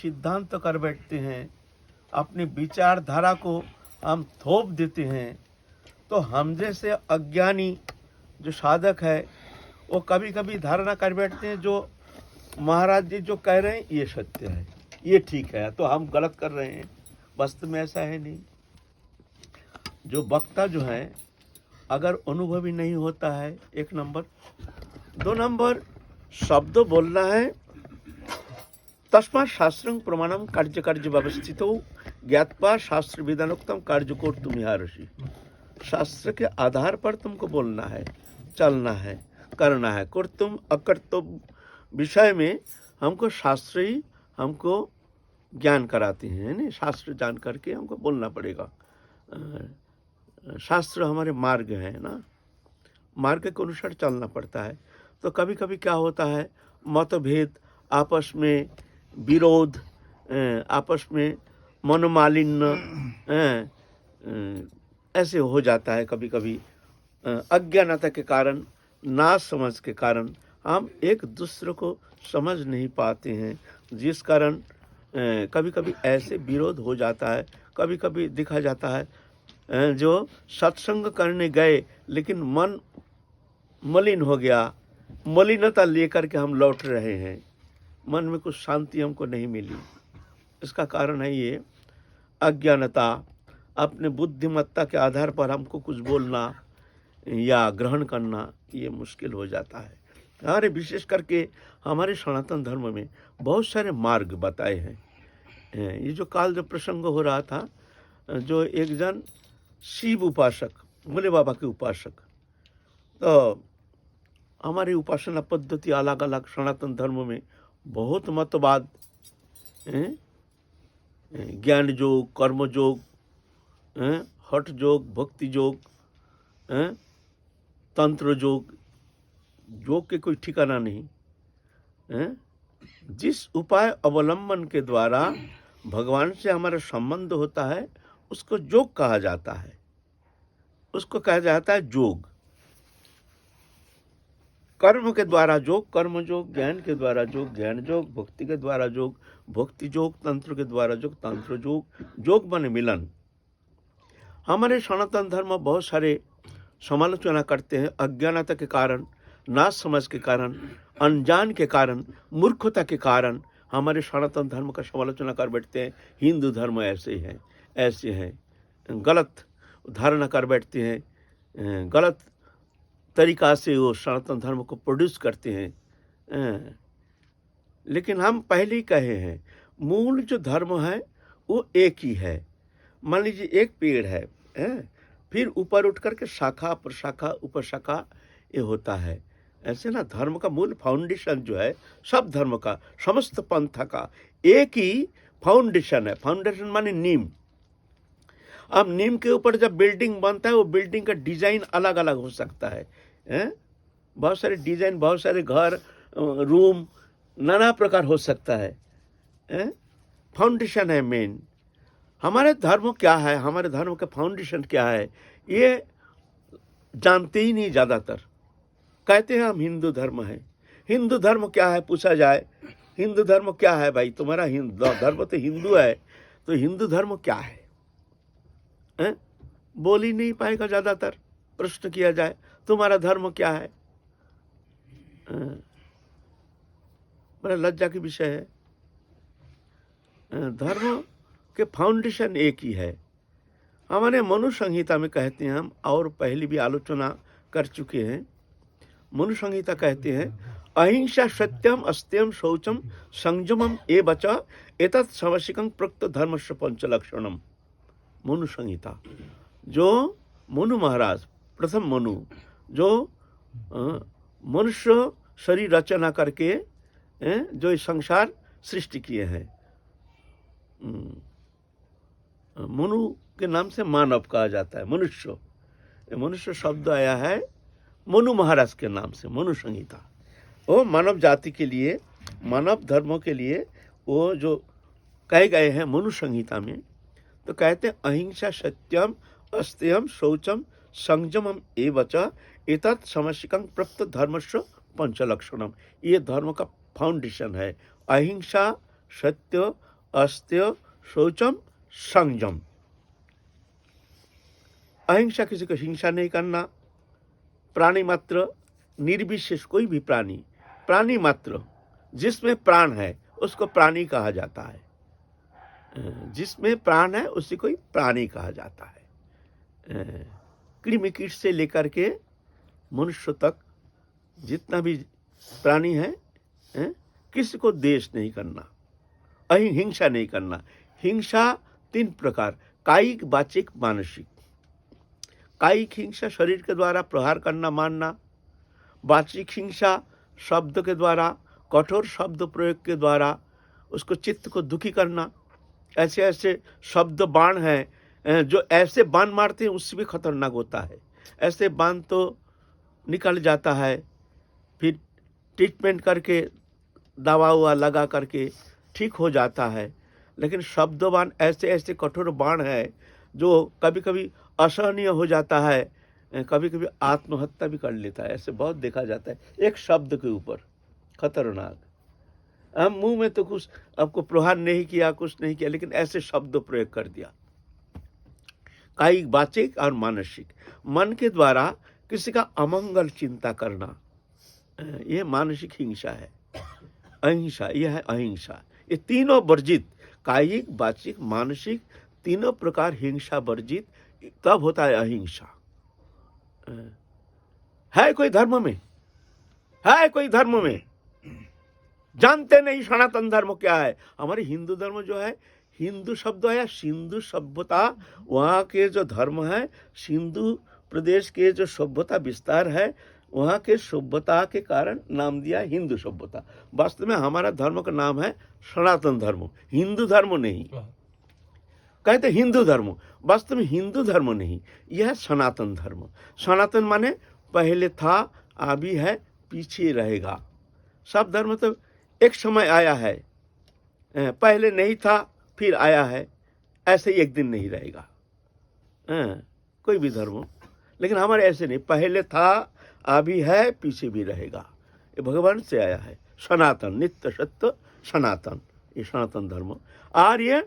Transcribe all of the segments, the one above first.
सिद्धांत कर बैठते हैं, अपनी विचारधारा को हम थोप देते हैं, तो हम जैसे अज्ञानी जो साधक है वो कभी कभी धारणा कर बैठते हैं जो महाराज जी जो कह रहे हैं ये सत्य है, ये ठीक है, तो हम गलत कर रहे हैं। वास्तव में ऐसा है नहीं। जो वक्ता जो है अगर अनुभवी नहीं होता है, एक नंबर। 2 नंबर, शब्द बोलना है। तस्मात् शास्त्रं प्रमाणम कार्य कार्य व्यवस्थितो ज्ञात्वा शास्त्र विधानोक्तम कार्य को तुम हारसी। शास्त्र के आधार पर तुमको बोलना है, चलना है, करना है। कर्तुम अकर्तव्य विषय में हमको शास्त्र ही हमको ज्ञान कराते हैं, नहीं? शास्त्र जान करके हमको बोलना पड़ेगा। शास्त्र हमारे मार्ग है ना, मार्ग के अनुसार चलना पड़ता है। तो कभी कभी क्या होता है, मतभेद, आपस में विरोध, आपस में मनोमालिन्य ऐसे हो जाता है। कभी कभी अज्ञानता के कारण, ना समझ के कारण हम एक दूसरे को समझ नहीं पाते हैं, जिस कारण कभी कभी ऐसे विरोध हो जाता है। कभी कभी देखा जाता है जो सत्संग करने गए लेकिन मन मलिन हो गया, मलिनता लेकर के हम लौट रहे हैं, मन में कुछ शांति हमको नहीं मिली। इसका कारण है ये अज्ञानता। अपने बुद्धिमत्ता के आधार पर हमको कुछ बोलना या ग्रहण करना ये मुश्किल हो जाता है। हमारे विशेष करके हमारे सनातन धर्म में बहुत सारे मार्ग बताए हैं। ये जो काल जो प्रसंग हो रहा था, जो एक जन शिव उपासक, भोले बाबा के उपासक, तो हमारी उपासना पद्धति अलग अलग, सनातन धर्म में बहुत मतवाद, ज्ञान योग, कर्म योग, हठ योग, भक्ति योग, तंत्र योग, योग के कोई ठिकाना नहीं। जिस उपाय अवलंबन के द्वारा भगवान से हमारा संबंध होता है उसको योग कहा जाता है, उसको कहा जाता है योग। कर्म के द्वारा योग, कर्म योग, ज्ञान के द्वारा योग, ज्ञान योग, भक्ति के द्वारा योग, भक्ति योग, तंत्र के द्वारा योग, तंत्र योग, योग बने मिलन। हमारे सनातन धर्म बहुत सारे समालोचना करते हैं। अज्ञानता के कारण, ना समझ के कारण, अनजान के कारण, मूर्खता के कारण हमारे सनातन धर्म का समालोचना कर बैठते हैं। हिंदू धर्म ऐसे है, ऐसे हैं, गलत धारणा कर बैठते हैं, गलत तरीका से वो सनातन धर्म को प्रोड्यूस करते हैं। लेकिन हम पहले ही कहे हैं, मूल जो धर्म है वो एक ही है। मान लीजिए एक पेड़ है, फिर ऊपर उठ करके शाखा प्रशाखा उपशाखा ये होता है। ऐसे ना धर्म का मूल फाउंडेशन जो है, सब धर्म का, समस्त पंथ का एक ही फाउंडेशन है। फाउंडेशन माने नीम। अब नीम के ऊपर जब बिल्डिंग बनता है, वो बिल्डिंग का डिजाइन अलग अलग हो सकता है, बहुत सारे डिजाइन, बहुत सारे घर, रूम, नाना प्रकार हो सकता है। फाउंडेशन है मेन। हमारे धर्म क्या है, हमारे धर्म का फाउंडेशन क्या है, ये जानते ही नहीं। ज़्यादातर कहते हैं हम हिंदू धर्म है। हिंदू धर्म क्या है पूछा जाए, हिंदू धर्म क्या है भाई, तुम्हारा हिंदू धर्म तो हिंदू है, तो हिंदू धर्म क्या है? बोल ही नहीं पाएगा। ज़्यादातर प्रश्न किया जाए तुम्हारा धर्म क्या है, बड़ा लज्जा की विषय है। धर्म के फाउंडेशन एक ही है। हमारे मनु संहिता में कहते हैं हम, और पहले भी आलोचना कर चुके हैं। मनु संहिता कहते हैं, अहिंसा सत्यम अस्त्यम शौचम संयमम एवच एतत् समशिकं प्रक्त धर्मस्य पंचलक्षणम। मनु संहिता, जो मनु महाराज, प्रथम मनु, जो मनुष्य शरीर रचना करके जो इस संसार सृष्टि किए हैं, मनु के नाम से मानव कहा जाता है। मनुष्य, मनुष्य शब्द आया है मनु महाराज के नाम से। मनु संहिता वो मानव जाति के लिए, मानव धर्मों के लिए वो जो कहे गए हैं मनु संहिता में। तो कहते हैं अहिंसा सत्यम अस्त्यम शौचम संयमम एवच एतत् समशिकं प्रप्त धर्मस्य पंचलक्षणम। ये धर्म का फाउंडेशन है। अहिंसा, सत्य अस्तेय शौचम संयम। अहिंसा, किसी को हिंसा नहीं करना। प्राणी मात्र निर्विशेष, कोई भी प्राणी, प्राणी मात्र जिसमें प्राण है उसको प्राणी कहा जाता है। जिसमें प्राण है उसी को प्राणी कहा जाता है। कृमि कीट से लेकर के मनुष्य तक जितना भी प्राणी है, किसी को द्वेष नहीं करना, अहिंसा नहीं करना। हिंसा 3 प्रकार, कायिक, वाचिक, मानसिक। कायिक हिंसा शरीर के द्वारा प्रहार करना, मारना। वाचिक हिंसा शब्द के द्वारा, कठोर शब्द प्रयोग के द्वारा उसको चित्त को दुखी करना। ऐसे ऐसे शब्द बाण हैं जो ऐसे बाण मारते हैं उससे भी खतरनाक होता है। ऐसे बाण तो निकल जाता है, फिर ट्रीटमेंट करके दवा उवा लगा करके ठीक हो जाता है। लेकिन शब्द बाण ऐसे ऐसे कठोर बाण है जो कभी कभी असहनीय हो जाता है, कभी कभी आत्महत्या भी कर लेता है। ऐसे बहुत देखा जाता है एक शब्द के ऊपर, खतरनाक। हम मुंह में तो कुछ आपको प्रहार नहीं किया, कुछ नहीं किया, लेकिन ऐसे शब्द प्रयोग कर दिया। कायिक, वाचिक और मानसिक। मन के द्वारा किसी का अमंगल चिंता करना, यह मानसिक हिंसा है। अहिंसा, यह है अहिंसा। ये तीनों वर्जित, कायिक, वाचिक, मानसिक, तीनों प्रकार हिंसा वर्जित, तब होता है अहिंसा। है कोई धर्म में, है कोई धर्म में जानते नहीं सनातन धर्म क्या है। हमारे हिंदू धर्म जो है, हिंदू शब्द है सिंधु सभ्यता, वहाँ के जो धर्म है, सिंधु प्रदेश के जो सभ्यता विस्तार है, वहाँ के सभ्यता के कारण नाम दिया हिंदू सभ्यता। वास्तव में हमारा धर्म का नाम है सनातन धर्म, हिंदू धर्म नहीं। कहते हिंदू धर्म, वास्तव में हिंदू धर्म नहीं, यह है सनातन धर्म। सनातन माने पहले था, अभी है, पीछे रहेगा। सब धर्म तो एक समय आया है, पहले नहीं था फिर आया है, ऐसे ही एक दिन नहीं रहेगा कोई भी धर्म। लेकिन हमारे ऐसे नहीं, पहले था, अभी है, पीछे भी रहेगा। ये भगवान से आया है, सनातन, नित्य सत्य सनातन, ये सनातन धर्म। और ये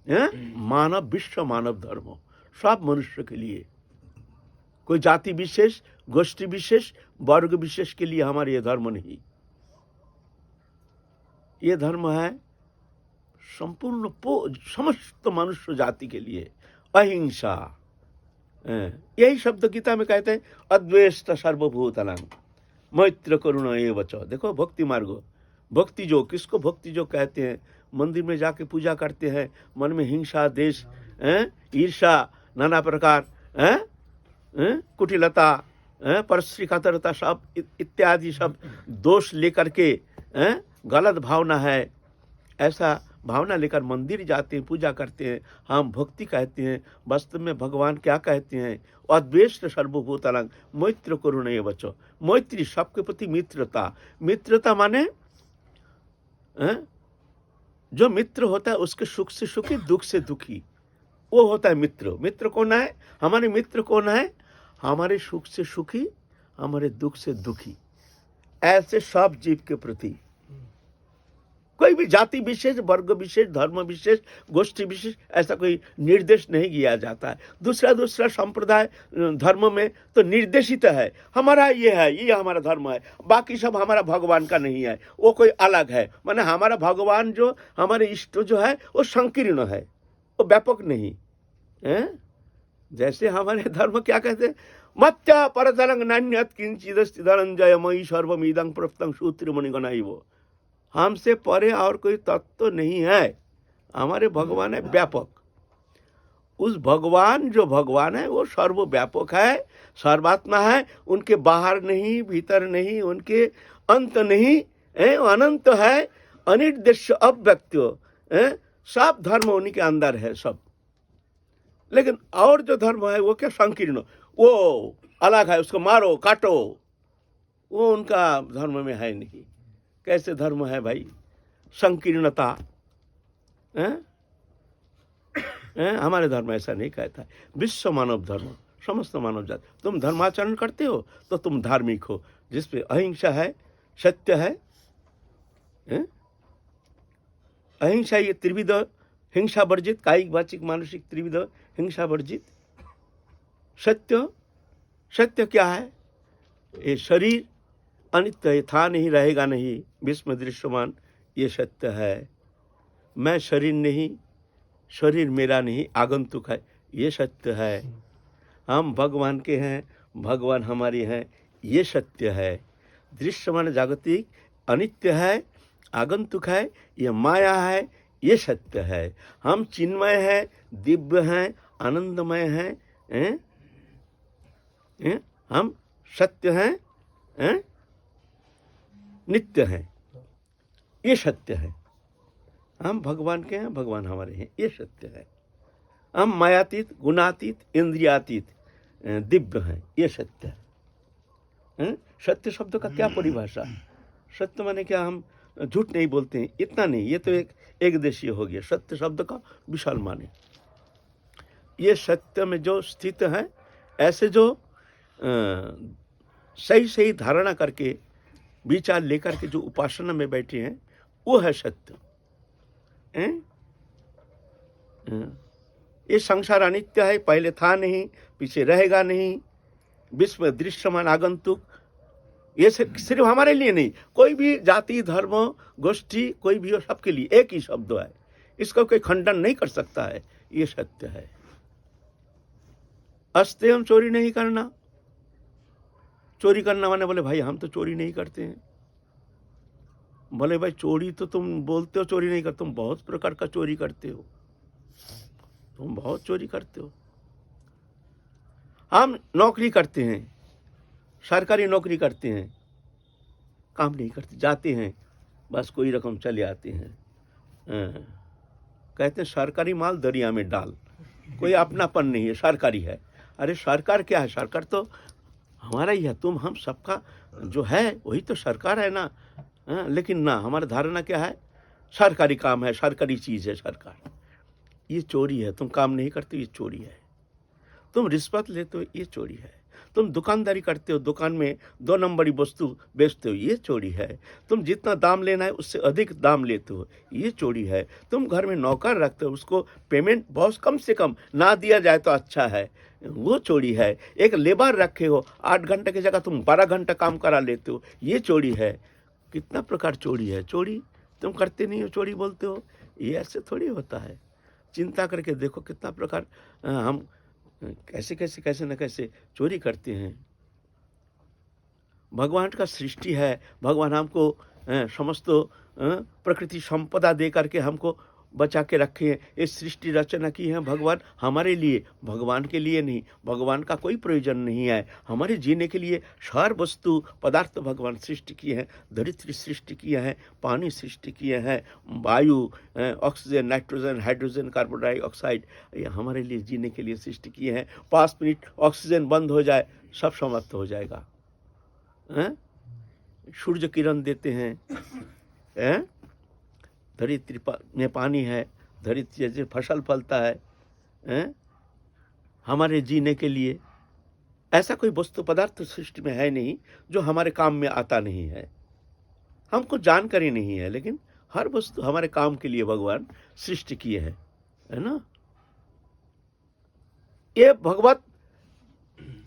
मानव, विश्व मानव धर्म, सब मनुष्य के लिए, कोई जाति विशेष, गोष्ठी विशेष, वर्ग विशेष के लिए हमारे ये धर्म नहीं। ये धर्म है संपूर्ण समस्त मनुष्य जाति के लिए। अहिंसा, यही शब्द गीता में कहते हैं, अद्वेष्ट सर्वभूतानां मैत्र करुणा एव च। देखो भक्ति मार्ग, भक्ति जो, किसको भक्ति जो कहते हैं? मंदिर में जाके पूजा करते हैं, मन में हिंसा, देश, ईर्षा, नाना प्रकार, कुटिलता, परश्री कातरता, सब इत्यादि सब दोष लेकर के, गलत भावना है, ऐसा भावना लेकर मंदिर जाते हैं, पूजा करते हैं, हम भक्ति कहते हैं। वास्तव में भगवान क्या कहते हैं? अद्वेष्ट सर्वभूतानां मैत्र करुणा एव च। मैत्री, सबके प्रति मित्रता। मित्रता माने जो मित्र होता है उसके सुख से सुखी, दुख से दुखी, वो होता है मित्र। मित्र कौन है? हमारे मित्र कौन है? हमारे सुख से सुखी, हमारे दुख से दुखी, ऐसे सब जीव के प्रति। कोई भी जाति विशेष, वर्ग विशेष, धर्म विशेष, गोष्ठी विशेष, ऐसा कोई निर्देश नहीं किया जाता है। दूसरा दूसरा संप्रदाय धर्म में तो निर्देशित है, हमारा ये है, ये हमारा धर्म है, बाकी सब हमारा भगवान का नहीं है, वो कोई अलग है। माने हमारा भगवान जो, हमारे इष्ट जो है, वो संकीर्ण है, वो व्यापक नहीं है। जैसे हमारे धर्म क्या कहते हैं? मत्या परतरंग नान्यत किंचिदस्ति धनंजय मयि सर्वमिदं प्रप्तं सूत्रमणिगणैव। हमसे परे और कोई तत्व नहीं है, हमारे भगवान है व्यापक। उस भगवान, जो भगवान है वो सर्वव्यापक है, सर्वात्मा है, उनके बाहर नहीं, भीतर नहीं, उनके अंत नहीं, अनंत है, अनिर्देश्य, अव्यक्त। सब धर्म उन्हीं के अंदर है सब। लेकिन और जो धर्म है वो क्या? संकीर्ण, वो अलग है, उसको मारो काटो, वो उनका धर्म में है नहीं। कैसे धर्म है भाई? संकीर्णता। हमारे धर्म ऐसा नहीं कहता है। विश्व मानव धर्म, समस्त मानव जाति। तुम धर्माचरण करते हो तो तुम धार्मिक हो, जिसपे अहिंसा है, सत्य है, अहिंसा ये त्रिविध हिंसा वर्जित, कायिक वाचिक मानसिक त्रिविध हिंसा वर्जित। सत्य, सत्य क्या है? ये शरीर अनित्य है, था नहीं रहेगा नहीं, विस्म दृश्यमान, ये सत्य है। मैं शरीर नहीं, शरीर मेरा नहीं, आगंतुक है, ये सत्य है। हम भगवान के हैं, भगवान हमारे हैं, ये सत्य है। दृश्यमान जागतिक अनित्य है, आगंतुक है, ये माया है, ये सत्य है। हम चिन्मय हैं, दिव्य हैं, आनंदमय हैं, हम सत्य हैं, नित्य हैं, ये सत्य है। हम भगवान के हैं, भगवान हमारे हैं, ये सत्य है। हम मायातीत, गुणातीत, इंद्रियातीत, दिव्य हैं, ये सत्य है। सत्य शब्द का क्या परिभाषा? सत्य माने क्या? हम झूठ नहीं बोलते हैं, इतना नहीं, ये तो एक देशीय हो गया। सत्य शब्द का विशाल माने, ये सत्य में जो स्थित है, ऐसे जो सही सही धारणा करके विचार लेकर के जो उपासना में बैठे हैं, वो है सत्य। ये संसार अनित्य है, पहले था नहीं, पीछे रहेगा नहीं, विश्व दृश्यमान आगंतुक। ये सिर्फ हमारे लिए नहीं, कोई भी जाति धर्म गोष्ठी कोई भी हो, सबके लिए एक ही शब्द है, इसका कोई खंडन नहीं कर सकता है, ये सत्य है। अस्ते हम चोरी नहीं करना, चोरी करना माने बोले भाई हम तो चोरी नहीं करते हैं। बोले भाई चोरी तो तुम बोलते हो चोरी नहीं करते, तुम बहुत प्रकार का चोरी करते हो, तुम बहुत चोरी करते हो। हम नौकरी करते हैं, सरकारी नौकरी करते हैं, काम नहीं करते, जाते हैं बस कोई रकम चले आते हैं। कहते हैं सरकारी माल दरिया में डाल, कोई अपनापन नहीं है, सरकारी है। अरे सरकार क्या है? सरकार तो हमारा ही है, तुम हम सबका जो है वही तो सरकार है ना। लेकिन ना, हमारा धारणा क्या है? सरकारी काम है, सरकारी चीज़ है सरकार, ये चोरी है। तुम काम नहीं करते, ये चोरी है। तुम रिश्वत लेते हो, ये चोरी है। तुम दुकानदारी करते हो, दुकान में 2 नंबरी वस्तु बेचते हो, ये चोरी है। तुम जितना दाम लेना है उससे अधिक दाम लेते हो, ये चोरी है। तुम घर में नौकर रखते हो, उसको पेमेंट बहुत कम से कम ना दिया जाए तो अच्छा है, वो चोरी है। एक लेबर रखे हो, 8 घंटे की जगह तुम 12 घंटा काम करा लेते हो, ये चोरी है। कितना प्रकार चोरी है। चोरी तुम करते नहीं हो, चोरी बोलते हो, ये ऐसे थोड़ी होता है। चिंता करके देखो कितना प्रकार हम कैसे न कैसे चोरी करते हैं। भगवान का सृष्टि है, भगवान हमको समस्त प्रकृति संपदा दे करके हमको बचा के रखे हैं। इस सृष्टि रचना की है भगवान हमारे लिए, भगवान के लिए नहीं। भगवान का कोई प्रयोजन नहीं है, हमारे जीने के लिए सार वस्तु पदार्थ भगवान सृष्टि किए हैं। धरित्री सृष्टि किए हैं, पानी सृष्टि किए हैं, वायु, oxygen, nitrogen, hydrogen, carbon dioxide, ये हमारे लिए जीने के लिए सृष्टि किए हैं। 5 मिनट ऑक्सीजन बंद हो जाए, सब समाप्त हो जाएगा। सूर्य किरण देते हैं, धरित्री में पानी है, धरित्री से फसल फलता है, हमारे जीने के लिए। ऐसा कोई वस्तु पदार्थ सृष्टि में है नहीं जो हमारे काम में आता नहीं है। हमको जानकारी नहीं है, लेकिन हर वस्तु हमारे काम के लिए भगवान सृष्टि किए हैं, है ना। ये भगवत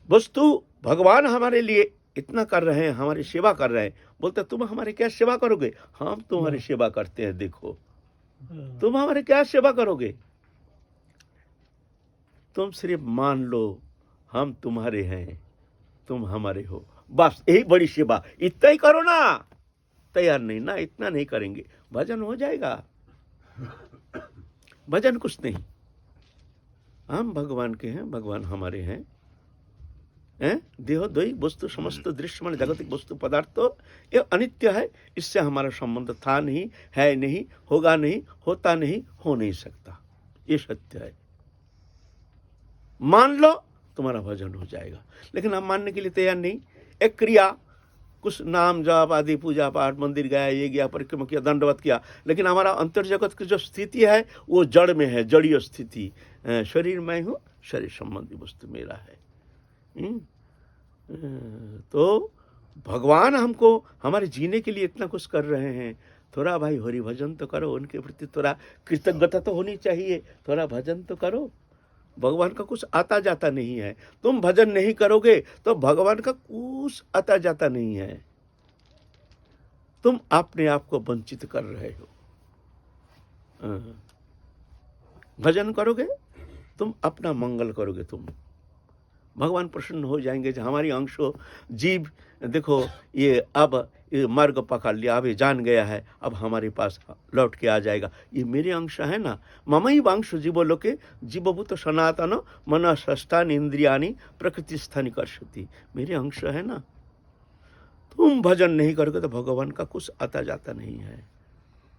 वस्तु भगवान हमारे लिए इतना कर रहे हैं, हमारी सेवा कर रहे हैं। बोलते तुम हमारे क्या सेवा करोगे? हम तुम्हारी सेवा करते हैं, देखो तुम हमारे क्या सेवा करोगे? तुम सिर्फ मान लो हम तुम्हारे हैं, तुम हमारे हो, बस यही बड़ी सेवा। इतना ही करो ना, तैयार नहीं ना, इतना नहीं करेंगे, भजन हो जाएगा। भजन कुछ नहीं, हम भगवान के हैं, भगवान हमारे हैं। देह द्वयी वस्तु समस्त दृश्यमान जागतिक वस्तु पदार्थ ये अनित्य है, इससे हमारा संबंध था नहीं, है नहीं, होगा नहीं, होता नहीं, हो नहीं सकता, ये सत्य है। मान लो तुम्हारा भजन हो जाएगा। लेकिन हम मानने के लिए तैयार नहीं। एक क्रिया, कुछ नाम जाप आदि, पूजा पाठ, मंदिर गया, ये गया, परिक्रमा किया, दंडवत किया, लेकिन हमारा अंतर जगत की जो स्थिति है वो जड़ में है, जड़ीय स्थिति। शरीर मैं हूँ, शरीर संबंधी वस्तु मेरा है। तो भगवान हमको हमारे जीने के लिए इतना कुछ कर रहे हैं, थोड़ा भाई हरि भजन तो करो, उनके प्रति थोड़ा कृतज्ञता तो होनी चाहिए, थोड़ा भजन तो करो। भगवान का कुछ आता जाता नहीं है। तुम भजन नहीं करोगे तो भगवान का कुछ आता जाता नहीं है। तुम अपने आप को वंचित कर रहे हो। भजन करोगे तुम अपना मंगल करोगे, तुम भगवान प्रसन्न हो जाएंगे। जो हमारी अंश जीव देखो ये अब ये मार्ग पकड़ लिया, अब ये जान गया है, अब हमारे पास लौट के आ जाएगा। ये मेरे अंश है ना। ममैव अंश जीवलोके जीवभूत सनातन मन षष्ठानि इंद्रियानि प्रकृति स्थानी कर्षति। मेरे अंश है ना। तुम भजन नहीं करोगे तो भगवान का कुछ आता जाता नहीं है।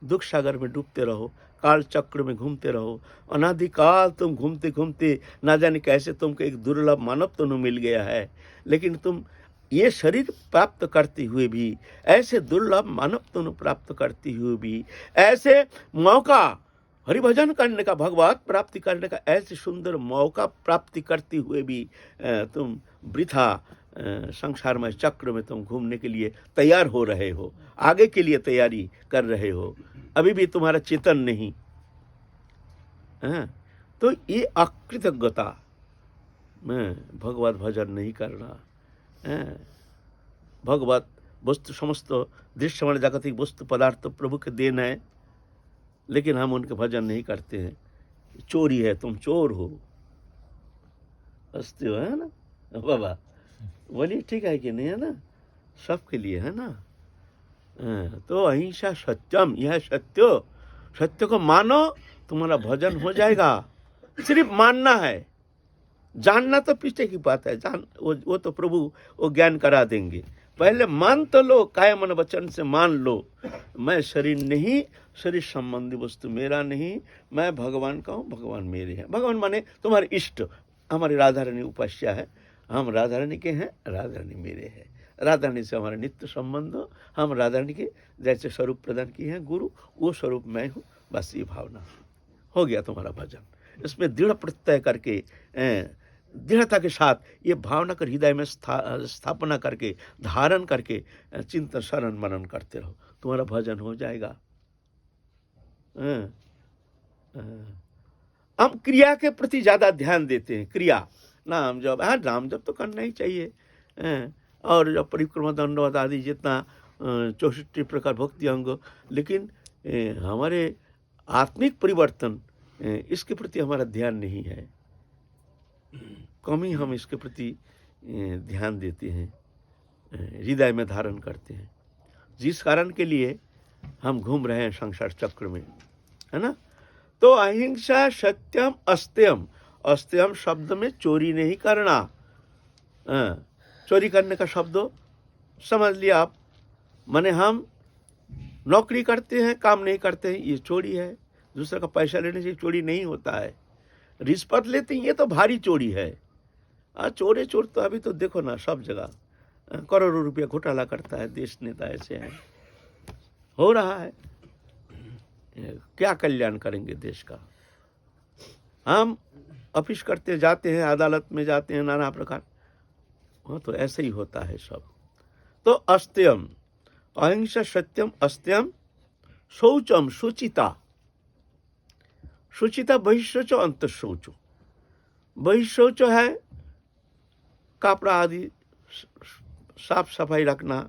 दुख सागर में डूबते रहो, काल चक्र में घूमते रहो। अनादिकाल तुम घूमते घूमते ना जाने कैसे तुमको एक दुर्लभ मानव तनु मिल गया है। लेकिन तुम ये शरीर प्राप्त करते हुए भी, ऐसे दुर्लभ मानव तनु प्राप्त करते हुए भी, ऐसे मौका हरिभजन करने का, भगवत प्राप्ति करने का ऐसे सुंदर मौका प्राप्ति करते हुए भी तुम वृथा संसार में चक्र में तुम घूमने के लिए तैयार हो रहे हो, आगे के लिए तैयारी कर रहे हो। अभी भी तुम्हारा चेतन नहीं है। तो ये अकृतज्ञता में भगवत भजन नहीं करना है। भगवत वस्तु समस्त दृश्यमान जागतिक वस्तु पदार्थ प्रभु के देन है, लेकिन हम उनके भजन नहीं करते हैं। चोरी है, तुम चोर हो। हंसते हो, है ना बाबा? बोलिए ठीक है कि नहीं, है ना? सबके लिए है ना। तो अहिंसा सत्यम, यह सत्य, सत्य को मानो, तुम्हारा भजन हो जाएगा। सिर्फ मानना है, जानना तो पीछे की बात है। जान वो तो प्रभु वो ज्ञान करा देंगे। पहले मान तो लो, काया मन वचन से मान लो, मैं शरीर नहीं, शरीर संबंधी वस्तु मेरा नहीं, मैं भगवान का हूँ, भगवान मेरे हैं। भगवान माने तुम्हारे इष्ट। हमारी राधा रानी उपास्या है, हम राधा रानी के हैं, राधा रानी मेरे हैं। राधा रानी से हमारा नित्य संबंध हो, हम राधा रानी के जैसे स्वरूप प्रदान किए हैं गुरु, वो स्वरूप मैं हूँ। बस ये भावना हो गया तुम्हारा भजन। इसमें दृढ़ प्रत्यय करके, दृढ़ता के साथ ये भावना कर हृदय में स्थापना करके, धारण करके चिंतन शरण मनन करते रहो, तुम्हारा भजन हो जाएगा। हम क्रिया के प्रति ज्यादा ध्यान देते हैं। क्रिया, नाम जप, हाँ नाम जप तो करना ही चाहिए। और जब परिक्रमा दंडवत आदि जितना 64 प्रकार भक्ति अंग, लेकिन हमारे आत्मिक परिवर्तन इसके प्रति हमारा ध्यान नहीं है। कम ही हम इसके प्रति ध्यान देते हैं, हृदय में धारण करते हैं, जिस कारण के लिए हम घूम रहे हैं संसार चक्र में, है ना। तो अहिंसा सत्यम अस्त्यम, अस्त्यम शब्द में चोरी नहीं करना। चोरी करने का शब्द समझ लिया आप, माने हम नौकरी करते हैं, काम नहीं करते हैं, ये चोरी है। दूसरे का पैसा लेने से चोरी नहीं होता है। रिश्वत लेते हैं, ये तो भारी चोरी है। चोरे चोर तो अभी तो देखो ना, सब जगह करोड़ों रुपया घोटाला करता है देश, नेता ऐसे हैं, हो रहा है। क्या कल्याण करेंगे देश का? हम ऑफिस करते जाते हैं, अदालत में जाते हैं, नाना प्रकार, हाँ तो ऐसे ही होता है सब। तो अस्त्यम, अहिंसा सत्यम अस्त्यम, शौचम शुचिता, शुचिता बहिशौचो अंतशौचो। बहिशौच है कपड़ा आदि साफ सफाई रखना,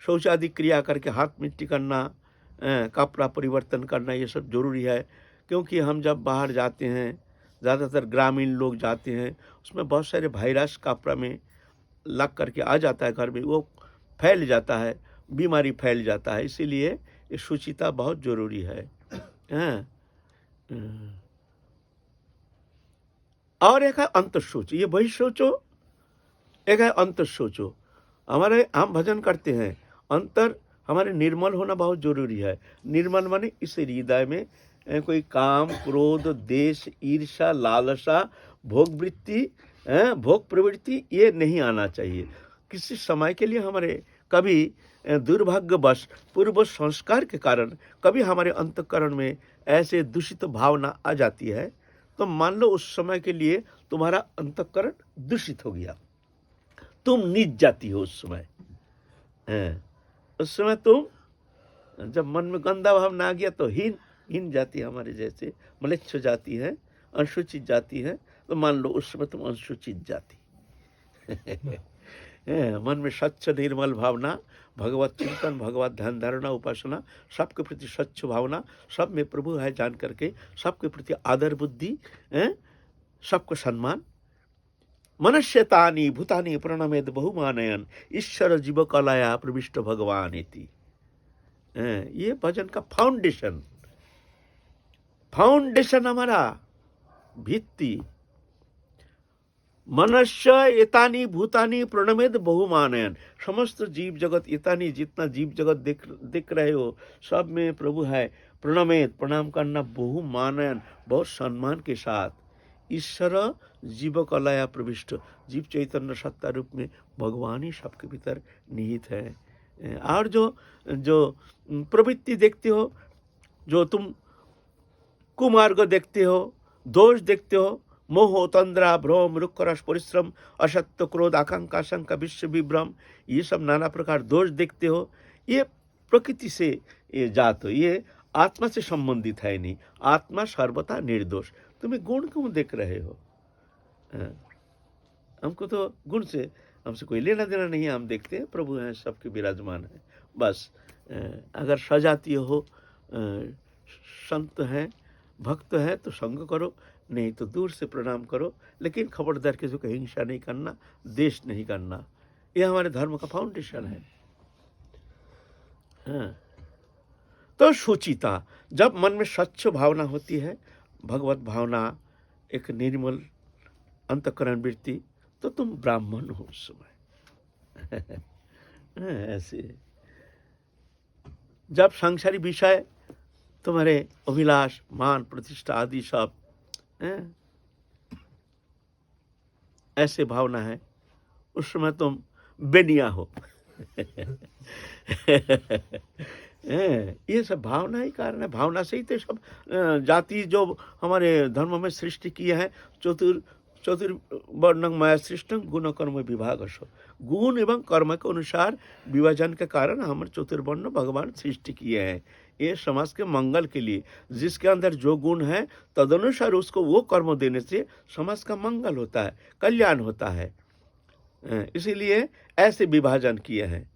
शौच आदि क्रिया करके हाथ मिट्टी करना, कपड़ा परिवर्तन करना, ये सब जरूरी है। क्योंकि हम जब बाहर जाते हैं, ज़्यादातर ग्रामीण लोग जाते हैं, उसमें बहुत सारे वायरस कपड़ा में लग करके आ जाता है घर में, वो फैल जाता है, बीमारी फैल जाता है। इसीलिए ये शुचिता बहुत जरूरी है। और एक है अंतशौच, ये बहिशौचो, एक है अंतशौचो। हमारे हम भजन करते हैं, अंतर हमारे निर्मल होना बहुत जरूरी है। निर्मल माने इस हृदय में कोई काम, क्रोध, देश, ईर्षा, लालसा, भोग वृत्ति, भोग प्रवृत्ति ये नहीं आना चाहिए। किसी समय के लिए हमारे कभी दुर्भाग्यवश पूर्व संस्कार के कारण कभी हमारे अंतःकरण में ऐसे दूषित भावना आ जाती है, तो मान लो उस समय के लिए तुम्हारा अंतःकरण दूषित हो गया, तुम नीच जाती हो उस समय। उस समय तुम जब मन में गंदा भाव ना आ गया तो हीन हीन जाति हमारे जैसे म्लेच्छ जाति है, अनुसूचित जाति है, तो मान लो उस समय तुम अनुसूचित जाति। मन में स्वच्छ निर्मल भावना, भगवत चिंतन, भगवत ध्यान धारणा, उपासना, सबके प्रति स्वच्छ भावना, सब में प्रभु है जान करके, सबके प्रति आदर बुद्धि, सबको सम्मान। मनस्यतानि भूतानि प्रणमेद बहुमानयन ईश्वर जीव कलाया प्रविष्ट भगवान इति। ये भजन का फाउंडेशन हमारा भित्ति। मनस्य एतानी भूतानी प्रणमेद बहुमानयन, समस्त जीव जगत एतानी, जितना जीव जगत देख रहे हो सब में प्रभु है, प्रणमेद प्रणाम करना, बहुमानयन बहुत सम्मान के साथ। ईश्वर जीव कलाया प्रविष्ट, जीव चैतन्य सत्ता रूप में भगवान ही सबके भीतर निहित है। और जो प्रवृत्ति देखते हो, जो तुम कुमार्ग देखते हो, दोष देखते हो, मोह तंद्रा भ्रम रुक्ष रस परिश्रम असत्य क्रोध आकांक्षा शंका विश्व विभ्रम, ये सब नाना प्रकार दोष देखते हो, ये प्रकृति से ये जात हो, ये आत्मा से संबंधित है नहीं। आत्मा सर्वथा निर्दोष। तुम्हें गुण क्यों देख रहे हो? हमको तो गुण से हमसे कोई लेना देना नहीं है। हम देखते हैं प्रभु हैं, सबके विराजमान है। बस अगर सजातीय हो, संत हैं, भक्त है तो संग करो, नहीं तो दूर से प्रणाम करो, लेकिन खबरदार किसी को हिंसा नहीं करना, देश नहीं करना। यह हमारे धर्म का फाउंडेशन है। हाँ। तो शुचिता, जब मन में स्वच्छ भावना होती है, भगवत भावना, एक निर्मल अंतःकरण वृत्ति, तो तुम ब्राह्मण हो उस समय। ऐसे जब सांसारिक विषय तुम्हारे अभिलाष, मान, प्रतिष्ठा आदि सब ऐसे भावना है, उस समय तुम बेनिया हो। ये सब भावना ही कारण है। भावना से ही तो सब जाति जो हमारे धर्म में सृष्टि किया है, चतुर्वर्णं मया सृष्टं गुण कर्म विभागश, गुण एवं कर्म के अनुसार विभाजन के कारण हमारे चतुर्वर्ण भगवान सृष्टि किए हैं। ये समाज के मंगल के लिए, जिसके अंदर जो गुण है तदनुसार उसको वो कर्म देने से समाज का मंगल होता है, कल्याण होता है। इसीलिए ऐसे विभाजन किए हैं।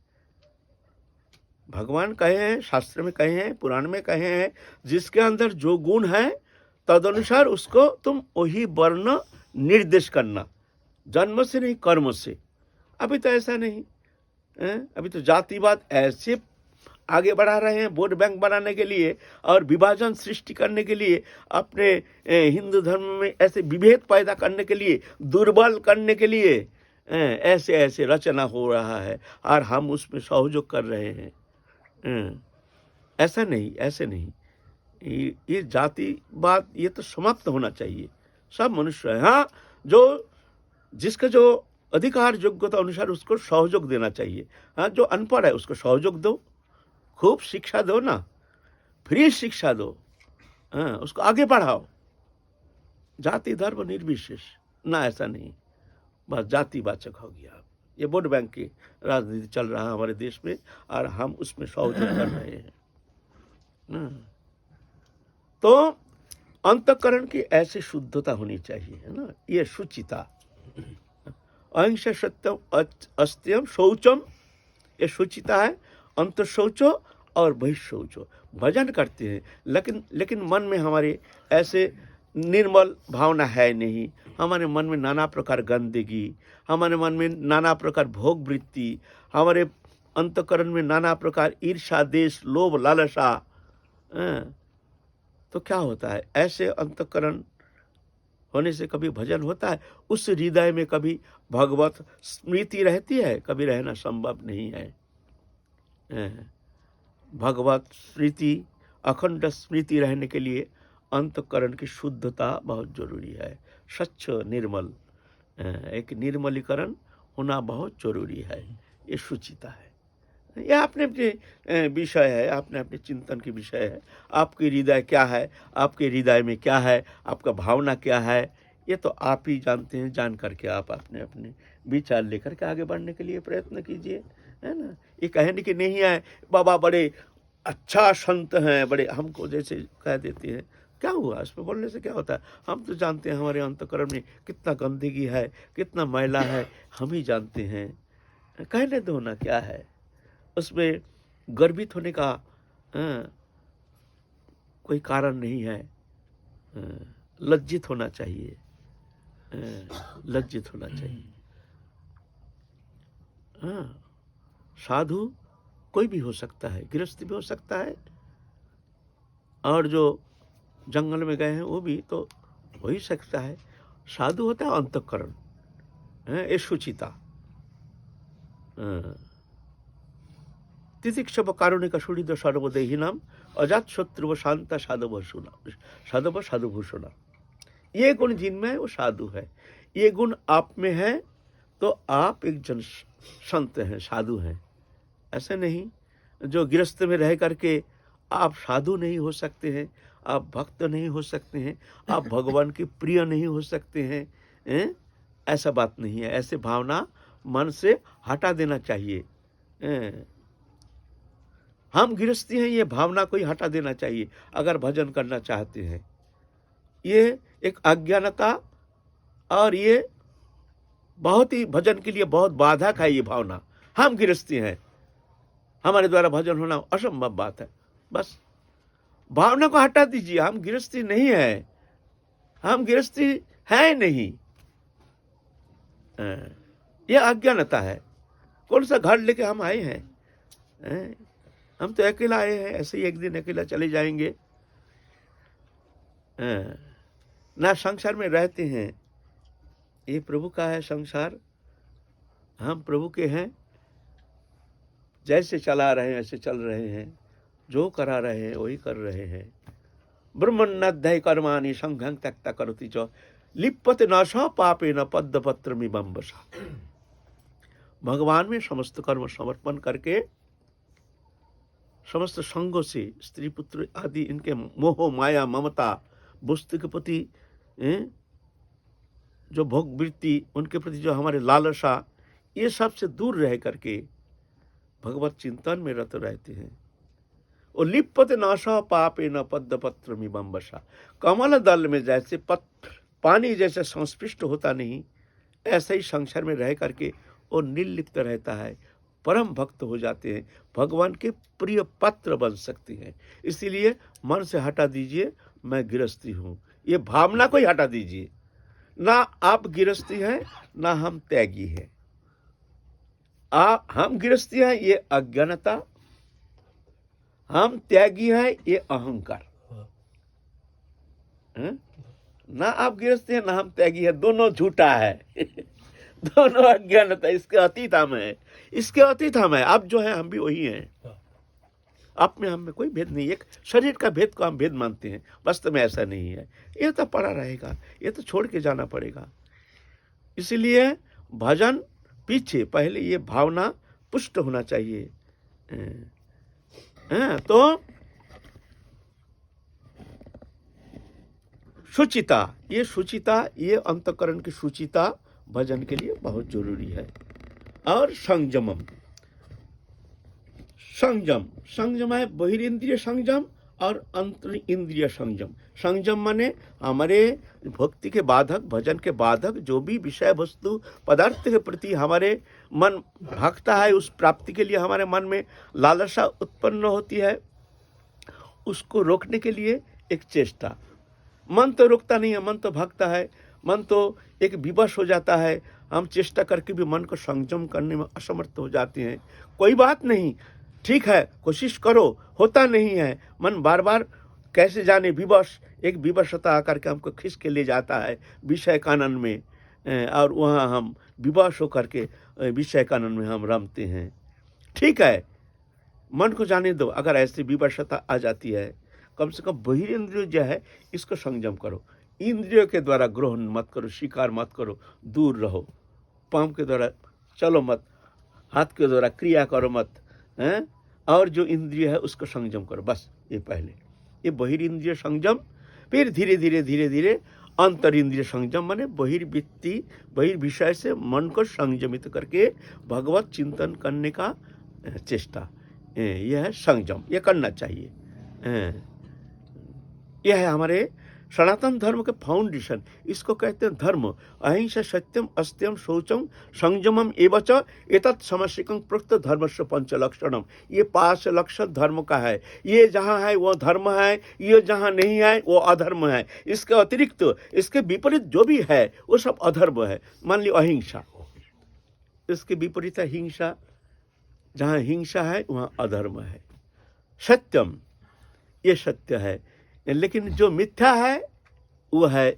भगवान कहे हैं, शास्त्र में कहे हैं, पुराण में कहे हैं, जिसके अंदर जो गुण है तदनुसार उसको तुम वही वर्ण निर्देश करना, जन्म से नहीं कर्म से। अभी तो ऐसा नहीं है। अभी तो जातिवाद ऐसे आगे बढ़ा रहे हैं वोट बैंक बनाने के लिए और विभाजन सृष्टि करने के लिए, अपने हिंदू धर्म में ऐसे विभेद पैदा करने के लिए, दुर्बल करने के लिए ऐसे ऐसे रचना हो रहा है और हम उसमें सहयोग कर रहे हैं। ऐसा नहीं, ऐसे नहीं। ये जातिवाद ये तो समाप्त होना चाहिए। सब मनुष्य है। हाँ, जो जिसका जो अधिकार योग्यता अनुसार उसको सहयोग देना चाहिए। हाँ, जो अनपढ़ है उसको सहयोग दो, खूब शिक्षा दो ना, फ्री शिक्षा दो। हाँ, उसको आगे बढ़ाओ। जाति धर्म निर्विशेष ना, ऐसा नहीं, बस जातिवाचक हो गया। ये वोट बैंक की राजनीति चल रहा है हमारे देश में और हम उसमें सहयोग कर रहे हैं। तो अंतःकरण की ऐसी शुद्धता होनी चाहिए, है ना। ये शुचिता, अहिंसा सत्यम अस्त्यम शौचम, ये शुचिता है। अंत शौचो और बहिशौचो। भजन करते हैं लेकिन मन में हमारे ऐसे निर्मल भावना है नहीं। हमारे मन में नाना प्रकार गंदगी, हमारे मन में नाना प्रकार भोग वृत्ति, हमारे अंतःकरण में नाना प्रकार ईर्ष्या, देश, लोभ, लालसा। तो क्या होता है, ऐसे अंतःकरण होने से कभी भजन होता है? उस हृदय में कभी भगवत स्मृति रहती है? कभी रहना संभव नहीं है। भगवत स्मृति, अखंड स्मृति रहने के लिए अंतःकरण की शुद्धता बहुत जरूरी है। स्वच्छ निर्मल, एक निर्मलीकरण होना बहुत जरूरी है। ये शुचिता है। यह अपने अपने विषय है, अपने अपने चिंतन की विषय है। आपके हृदय क्या है, आपके हृदय में क्या है, आपका भावना क्या है, ये तो आप ही जानते हैं। जान करके आप अपने अपने विचार लेकर के आगे बढ़ने के लिए प्रयत्न कीजिए, है ना। ये कहने की नहीं है बाबा बड़े अच्छा संत हैं, बड़े हमको जैसे कह देते हैं, क्या हुआ इसमें बोलने से क्या होता है? हम तो जानते हैं हमारे अंतःकरण में कितना गंदगी है, कितना मैला है, हम ही जानते हैं। कहने दो ना, क्या है उसमें? गर्वित होने का कोई कारण नहीं है। लज्जित होना चाहिए, लज्जित होना चाहिए। हाँ, साधु कोई भी हो सकता है, गृहस्थ भी हो सकता है, और जो जंगल में गए हैं वो भी तो हो ही सकता है। साधु होता है अंतःकरण, ये शुचिता। तितिक्षव कारुणिक सुहृद सर्वदेही नाम अजात शत्रु शांता साधव साधुभूषणा। ये गुण जिनमें है वो साधु है। ये गुण आप में है तो आप एक जन संत हैं, साधु हैं। ऐसे नहीं जो गृहस्थ में रह करके आप साधु नहीं हो सकते हैं, आप भक्त नहीं हो सकते हैं, आप भगवान के प्रिय नहीं हो सकते हैं, ऐसा बात नहीं है। ऐसे भावना मन से हटा देना चाहिए। हम गृहस्थी हैं, ये भावना को ही हटा देना चाहिए अगर भजन करना चाहते हैं। ये एक अज्ञानता, और ये बहुत ही भजन के लिए बहुत बाधक है ये भावना। हम गृहस्थी हैं, हमारे द्वारा भजन होना असंभव बात है। बस भावना को हटा दीजिए, हम गृहस्थी नहीं है, हम गृहस्थी है नहीं। यह अज्ञानता है। कौन सा घर लेके हम आए हैं? हम तो अकेला आए हैं, ऐसे ही एक दिन अकेला चले जाएंगे। ना संसार में रहते हैं, ये प्रभु का है संसार, हम प्रभु के हैं। जैसे चला रहे हैं ऐसे चल रहे हैं, जो करा रहे हैं वही कर रहे हैं। ब्रह्मण्यध्याय कर्माणि संघं त्यक्ता करोति च लिप्यते न स पापेन पद्मपत्रमिवंबसा। भगवान में समस्त कर्म समर्पण करके, समस्त संगों से, स्त्री पुत्र आदि इनके मोह माया ममता, वस्तु के प्रति जो भोग वृत्ति, उनके प्रति जो हमारे लालसा, ये सब से दूर रह करके भगवत चिंतन में रत रहते हैं। और लिप्यते न स पापेन पद्मपत्रमिवंबसा। कमल दल में जैसे पानी जैसे संस्पृष्ट होता नहीं, ऐसे ही संसार में रह करके वो निर्लिप्त रहता है, परम भक्त हो जाते हैं, भगवान के प्रिय पात्र बन सकते हैं। इसीलिए मन से हटा दीजिए मैं गृहस्थी हूँ, ये भावना को ही हटा दीजिए। ना आप गृहस्थी हैं, ना हम त्यागी हैं। हम गृहस्थी हैं ये अज्ञानता, हम त्यागी हैं ये अहंकार। ना आप गृहस्थी हैं ना हम त्यागी है, दोनों झूठा है। दोनों अज्ञानता, इसके अतीत हम है, इसके अतीत हम है। अब जो है हम भी वही हैं। आप में हम में कोई भेद नहीं। एक शरीर का भेद को हम भेद मानते हैं, वास्तव में ऐसा नहीं है। ये तो पड़ा रहेगा, ये तो छोड़ के जाना पड़ेगा। इसीलिए भजन पीछे, पहले ये भावना पुष्ट होना चाहिए। तो शुचिता, ये शुचिता, ये अंतःकरण की शुचिता भजन के लिए बहुत जरूरी है। और संयमम, संयम है बहिरिंद्रिय संयम और अंतर इंद्रिय संयम। संयम माने हमारे भक्ति के बाधक, भजन के बाधक जो भी विषय वस्तु पदार्थ के प्रति हमारे मन भागता है, उस प्राप्ति के लिए हमारे मन में लालसा उत्पन्न होती है, उसको रोकने के लिए एक चेष्टा। मन तो रुकता नहीं है, मन तो भागता है, मन तो एक विवश हो जाता है। हम चेष्टा करके भी मन को संयम करने में असमर्थ हो जाते हैं। कोई बात नहीं, ठीक है, कोशिश करो, होता नहीं है। मन बार बार कैसे जाने विवश, एक विवशता आकर के हमको खींच के ले जाता है विषय कानन में, और वहाँ हम विवश होकर के विषय कानन में हम रमते हैं। ठीक है, मन को जाने दो। अगर ऐसी विवशता आ जाती है, कम से कम बहिरेंद्रिय जो है इसको संयम करो। इंद्रियों के द्वारा ग्रहण मत करो, स्वीकार मत करो, दूर रहो। पाँव के द्वारा चलो मत, हाथ के द्वारा क्रिया करो मत, और जो इंद्रिय है उसको संयम करो। बस ये पहले ये बहिरिंद्रिय संयम, फिर धीरे धीरे धीरे धीरे अंतर इंद्रिय संयम, माने बहिर्वृत्ति, बहिर्विषय से मन को संयमित करके भगवत चिंतन करने का चेष्टा। यह है संयम, ये करना चाहिए। यह है हमारे सनातन धर्म के फाउंडेशन। इसको कहते हैं धर्म। अहिंसा सत्यम अस्त्यम शौचम संयमम एवच एतत् समष्टिकं प्रोक्त धर्मस्य पंच लक्षणम। ये 5 लक्षण धर्म का है। ये जहाँ है वो धर्म है, ये जहाँ नहीं है वो अधर्म है। इसके अतिरिक्त इसके विपरीत जो भी है वो सब अधर्म है। मान ली अहिंसा, इसके विपरीत है हिंसा। जहाँ हिंसा है वहाँ अधर्म है। सत्यम, ये सत्य है, लेकिन जो मिथ्या है वो है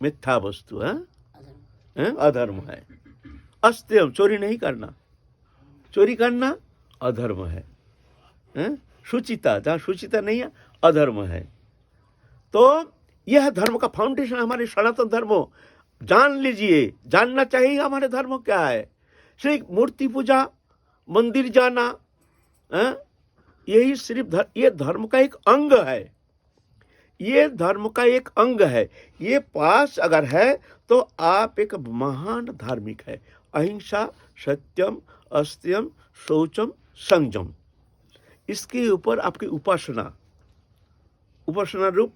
मिथ्या वस्तु, है अधर्म है। अस्त्यम, चोरी नहीं करना, चोरी करना अधर्म है। शुचिता, जहाँ शुचिता नहीं है अधर्म है। तो यह धर्म का फाउंडेशन हमारे सनातन धर्म। जान लीजिए, जानना चाहिए हमारे धर्म क्या है। सिर्फ मूर्ति पूजा, मंदिर जाना, यही सिर्फ ये धर्म का एक अंग है। ये धर्म का एक अंग है। ये 5 अगर है तो आप एक महान धार्मिक है। अहिंसा सत्यम अस्त्यम शौचम संयम, इसके ऊपर आपकी उपासना रूप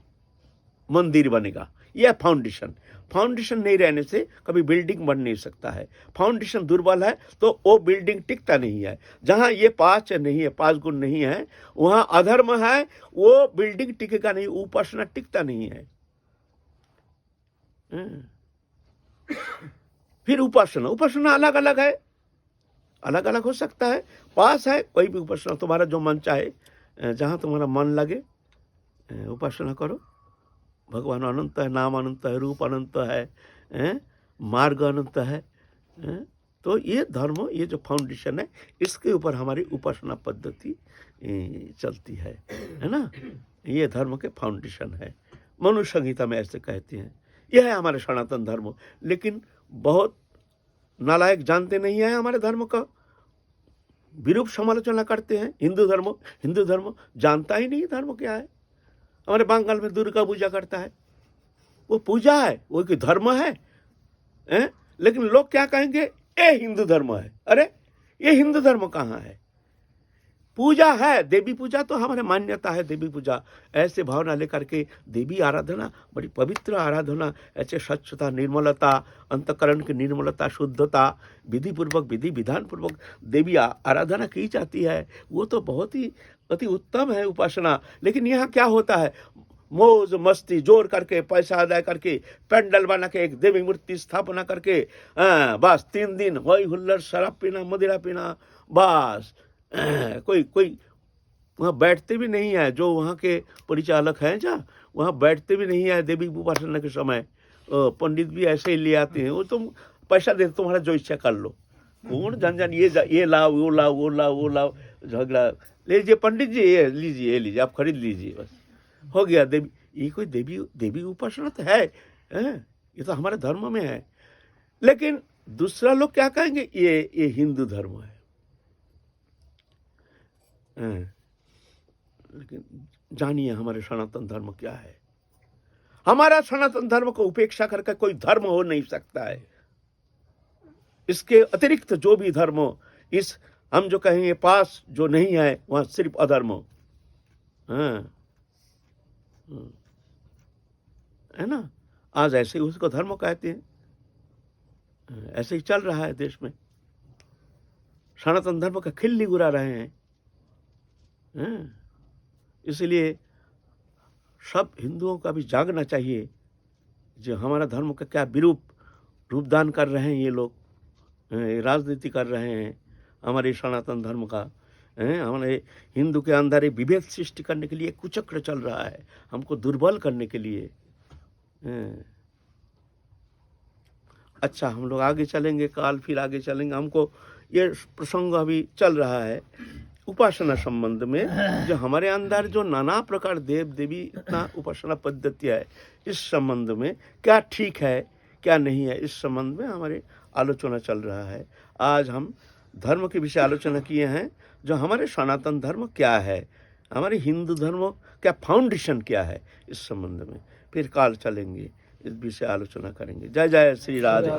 मंदिर बनेगा। यह फाउंडेशन। फाउंडेशन नहीं रहने से कभी बिल्डिंग बन नहीं सकता है। फाउंडेशन दुर्बल है तो वो बिल्डिंग टिकता नहीं है। जहाँ ये 5 नहीं है, 5 गुण नहीं है, वहाँ अधर्म है, वो बिल्डिंग टिकेगा नहीं, उपासना टिकता नहीं है। फिर उपासना अलग अलग है, अलग अलग हो सकता है। 5 है, कोई भी उपासना तुम्हारा जो मन चाहे, जहाँ तुम्हारा मन लगे उपासना करो। भगवान अनंत है, नाम अनंत है, रूप अनंत है, मार्ग अनंत है। तो ये धर्म, ये जो फाउंडेशन है, इसके ऊपर हमारी उपासना पद्धति चलती है ना। ये धर्म के फाउंडेशन है। मनु संहिता में ऐसे कहते हैं। यह है हमारे सनातन धर्म। लेकिन बहुत नालायक जानते नहीं है हमारे धर्म का, विरूप समालोचना करते हैं। हिंदू धर्म जानता ही नहीं धर्म क्या है। हमारे बंगाल में दुर्गा पूजा करता है, वो पूजा है, वो कोई धर्म है? लेकिन लोग क्या कहेंगे, ये हिंदू धर्म है। अरे ये हिंदू धर्म कहाँ है? पूजा है, देवी पूजा तो हमारे मान्यता है। देवी पूजा ऐसे भावना लेकर के देवी आराधना, बड़ी पवित्र आराधना, ऐसे स्वच्छता, निर्मलता, अंतकरण की निर्मलता, शुद्धता, विधि पूर्वक, विधि विधान पूर्वक देवी आराधना की जाती है। वो तो बहुत ही अति उत्तम है उपासना। लेकिन यहाँ क्या होता है, मौज मस्ती जोर करके, पैसा अदा करके, पेंडल बना के एक देवी मूर्ति स्थापना करके, बस 3 दिन होई हुल्लड़, शराब पीना, मदिरा पीना, बस। कोई वहाँ बैठते भी नहीं है। जो वहाँ के परिचालक हैं, जहाँ वहाँ बैठते भी नहीं है देवी उपासना के समय। पंडित भी ऐसे ही ले आते हैं, वो तुम पैसा दे, तुम्हारा जो इच्छा कर लो। कौन झंझन, ये लाओ, वो लाओ, वो लाओ, वो लाओ, झगड़ा। लीजिए पंडित जी, ये लीजिए, आप खरीद लीजिए, बस हो गया। देवी, ये कोई देवी उपासना तो है, ये तो हमारे धर्म में है। लेकिन दूसरा लोग क्या कहेंगे, ये हिंदू धर्म है। लेकिन जानिए हमारे सनातन धर्म क्या है। हमारा सनातन धर्म को उपेक्षा करके कोई धर्म हो नहीं सकता है। इसके अतिरिक्त जो भी धर्म हो, इस हम जो कहेंगे 5 जो नहीं है, वहां सिर्फ अधर्म है ना। आज ऐसे ही उसको धर्म कहते हैं। ऐसे ही चल रहा है देश में। सनातन धर्म का खिल्ली उड़ा रहे हैं। इसलिए सब हिंदुओं का भी जागना चाहिए, जो हमारा धर्म का क्या विरूप रूपदान कर रहे हैं ये लोग, राजनीति कर रहे हैं हमारे सनातन धर्म का। हमारे हिंदू के अंदर एक विभेद सृष्टि करने के लिए कुचक्र चल रहा है, हमको दुर्बल करने के लिए। अच्छा, हम लोग आगे चलेंगे, काल फिर आगे चलेंगे। हमको ये प्रसंग अभी चल रहा है उपासना संबंध में, जो हमारे अंदर जो नाना प्रकार देव देवी इतना उपासना पद्धति है, इस संबंध में क्या ठीक है क्या नहीं है, इस संबंध में हमारे आलोचना चल रहा है। आज हम धर्म के विषय आलोचना किए हैं, जो हमारे सनातन धर्म क्या है, हमारे हिंदू धर्म क्या फाउंडेशन क्या है, इस संबंध में फिर काल चलेंगे, इस विषय आलोचना करेंगे। जय जय श्री राधे।